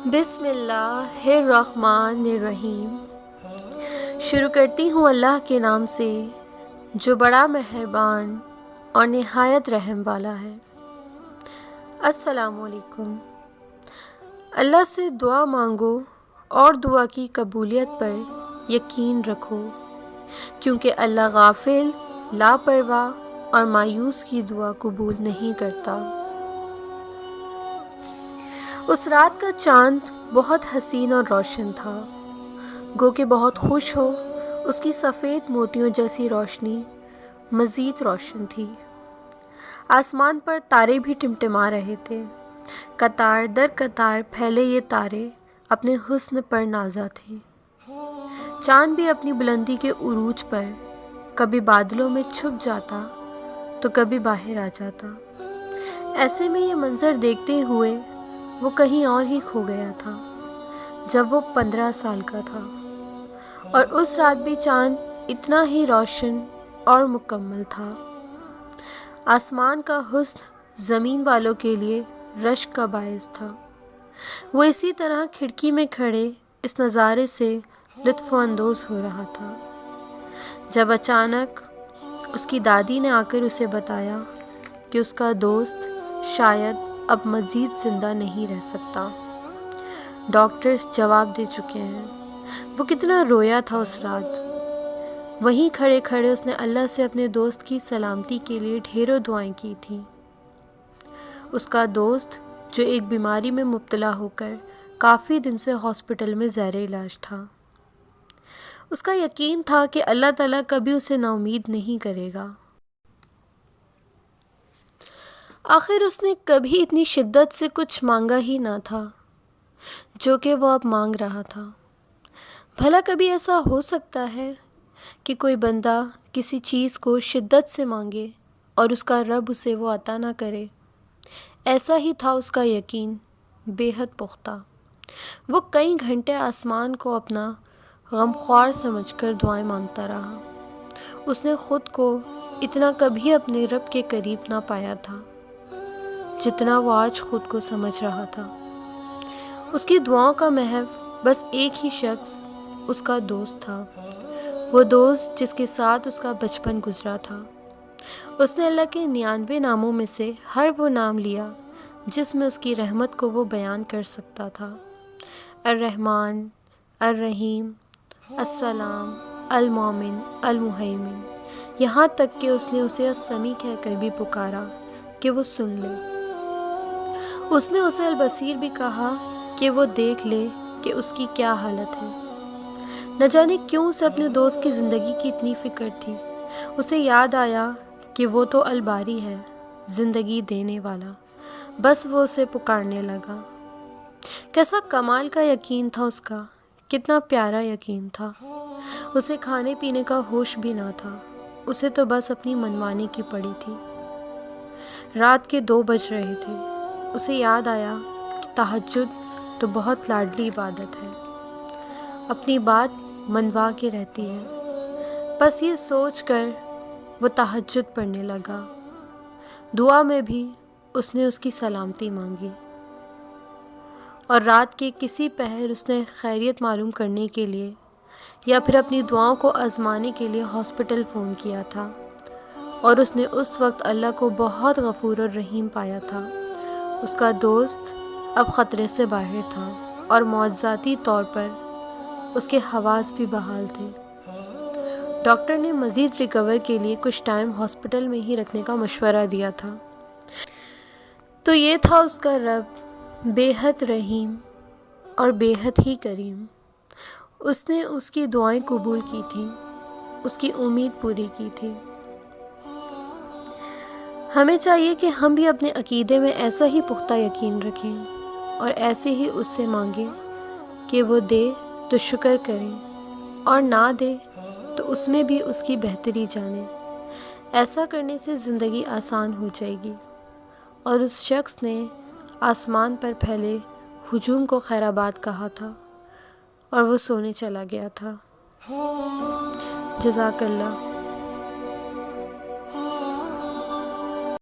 بسم اللہ الرحمن الرحیم۔ شروع کرتی ہوں اللہ کے نام سے جو بڑا مہربان اور نہایت رحم والا ہے۔ السلام علیکم۔ اللہ سے دعا مانگو اور دعا کی قبولیت پر یقین رکھو، کیونکہ اللہ غافل، لاپرواہ اور مایوس کی دعا قبول نہیں کرتا۔ اس رات کا چاند بہت حسین اور روشن تھا، گو کہ بہت خوش ہو۔ اس کی سفید موتیوں جیسی روشنی مزید روشن تھی۔ آسمان پر تارے بھی ٹمٹما رہے تھے، قطار در قطار پھیلے یہ تارے اپنے حسن پر نازا تھے۔ چاند بھی اپنی بلندی کے عروج پر کبھی بادلوں میں چھپ جاتا تو کبھی باہر آ جاتا۔ ایسے میں یہ منظر دیکھتے ہوئے وہ کہیں اور ہی کھو گیا تھا جب وہ 15 سال کا تھا، اور اس رات بھی چاند اتنا ہی روشن اور مکمل تھا۔ آسمان کا حسن زمین والوں کے لیے رشک کا باعث تھا۔ وہ اسی طرح کھڑکی میں کھڑے اس نظارے سے لطف اندوز ہو رہا تھا جب اچانک اس کی دادی نے آ کر اسے بتایا کہ اس کا دوست شاید اب مزید زندہ نہیں رہ سکتا۔ ڈاکٹرز جواب دے چکے ہیں۔ وہ کتنا رویا تھا اس رات۔ وہیں کھڑے کھڑے اس نے اللہ سے اپنے دوست کی سلامتی کے لیے ڈھیروں دعائیں کی تھیں۔ اس کا دوست جو ایک بیماری میں مبتلا ہو کر کافی دن سے ہاسپٹل میں زیر علاج تھا، اس کا یقین تھا کہ اللہ تعالیٰ کبھی اسے نا امید نہیں کرے گا۔ آخر اس نے کبھی اتنی شدت سے کچھ مانگا ہی نہ تھا جو کہ وہ اب مانگ رہا تھا۔ بھلا کبھی ایسا ہو سکتا ہے کہ کوئی بندہ کسی چیز کو شدت سے مانگے اور اس کا رب اسے وہ عطا نہ کرے؟ ایسا ہی تھا اس کا یقین، بے حد پختہ۔ وہ کئی گھنٹے آسمان کو اپنا غمخوار سمجھ کر دعائیں مانگتا رہا۔ اس نے خود کو اتنا کبھی اپنے رب کے قریب نہ پایا تھا جتنا وہ آج خود کو سمجھ رہا تھا۔ اس کی دعاؤں کا محور بس ایک ہی شخص، اس کا دوست تھا، وہ دوست جس کے ساتھ اس کا بچپن گزرا تھا۔ اس نے اللہ کے 99 ناموں میں سے ہر وہ نام لیا جس میں اس کی رحمت کو وہ بیان کر سکتا تھا: الرحمن، الرحیم، السلام، المومن، المہیمن، یہاں تک کہ اس نے اسے السمیع کہہ کر بھی پکارا کہ وہ سن لے۔ اس نے اسے البصیر بھی کہا کہ وہ دیکھ لے کہ اس کی کیا حالت ہے۔ نہ جانے کیوں اسے اپنے دوست کی زندگی کی اتنی فکر تھی۔ اسے یاد آیا کہ وہ تو الباری ہے، زندگی دینے والا۔ بس وہ اسے پکارنے لگا۔ کیسا کمال کا یقین تھا اس کا، کتنا پیارا یقین تھا۔ اسے کھانے پینے کا ہوش بھی نہ تھا، اسے تو بس اپنی منمانی کی پڑی تھی۔ رات کے 2 بج رہے تھے۔ اسے یاد آیا کہ تہجد تو بہت لاڈلی عبادت ہے، اپنی بات منوا کے رہتی ہے۔ بس یہ سوچ کر وہ تہجد پڑھنے لگا۔ دعا میں بھی اس نے اس کی سلامتی مانگی، اور رات کے کسی پہر اس نے خیریت معلوم کرنے کے لیے یا پھر اپنی دعاؤں کو آزمانے کے لیے ہاسپٹل فون کیا تھا، اور اس نے اس وقت اللہ کو بہت غفور اور رحیم پایا تھا۔ اس کا دوست اب خطرے سے باہر تھا اور معجزاتی طور پر اس کے حواس بھی بحال تھے۔ ڈاکٹر نے مزید ریکور کے لیے کچھ ٹائم ہاسپٹل میں ہی رکھنے کا مشورہ دیا تھا۔ تو یہ تھا اس کا رب، بے حد رحیم اور بے حد ہی کریم۔ اس نے اس کی دعائیں قبول کی تھیں، اس کی امید پوری کی تھی۔ ہمیں چاہیے کہ ہم بھی اپنے عقیدے میں ایسا ہی پختہ یقین رکھیں اور ایسے ہی اس سے مانگیں کہ وہ دے تو شکر کریں، اور نہ دے تو اس میں بھی اس کی بہتری جانیں۔ ایسا کرنے سے زندگی آسان ہو جائے گی۔ اور اس شخص نے آسمان پر پھیلے ہجوم کو خیر آباد کہا تھا، اور وہ سونے چلا گیا تھا۔ جزاک اللہ۔